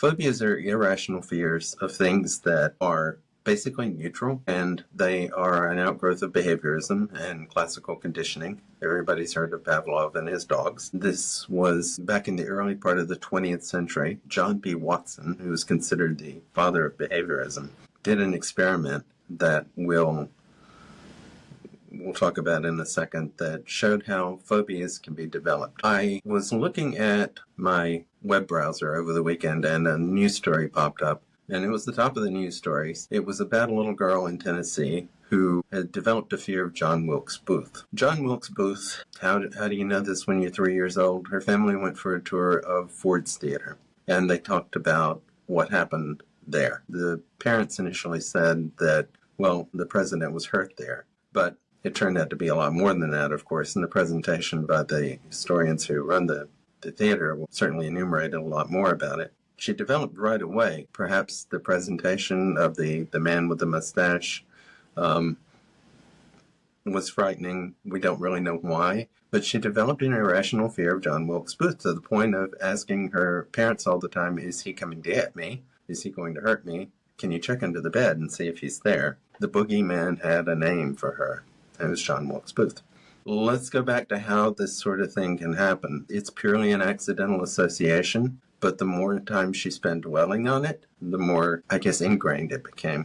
Phobias are irrational fears of things that are basically neutral, and they are an outgrowth of behaviorism and classical conditioning. Everybody's heard of Pavlov and his dogs. This was back in the early part of the 20th century. John B. Watson, who is considered the father of behaviorism, did an experiment that we'll talk about in a second, that showed how phobias can be developed. I was looking at my web browser over the weekend and a news story popped up, and it was the top of the news stories. It was about a little girl in Tennessee who had developed a fear of John Wilkes Booth. John Wilkes Booth, how do you know this when you're 3 years old? Her family went for a tour of Ford's Theater, and they talked about what happened there. The parents initially said that, well, the president was hurt there, but it turned out to be a lot more than that, of course, and the presentation by the historians who run the theater certainly enumerated a lot more about it. She developed right away. Perhaps the presentation of the man with the mustache was frightening. We don't really know why, but she developed an irrational fear of John Wilkes Booth to the point of asking her parents all the time, is he coming to get me? Is he going to hurt me? Can you check under the bed and see if he's there? The boogeyman had a name for her. It was John Wilkes Booth. Let's go back to how this sort of thing can happen. It's purely an accidental association, but the more time she spent dwelling on it, the more, ingrained it became.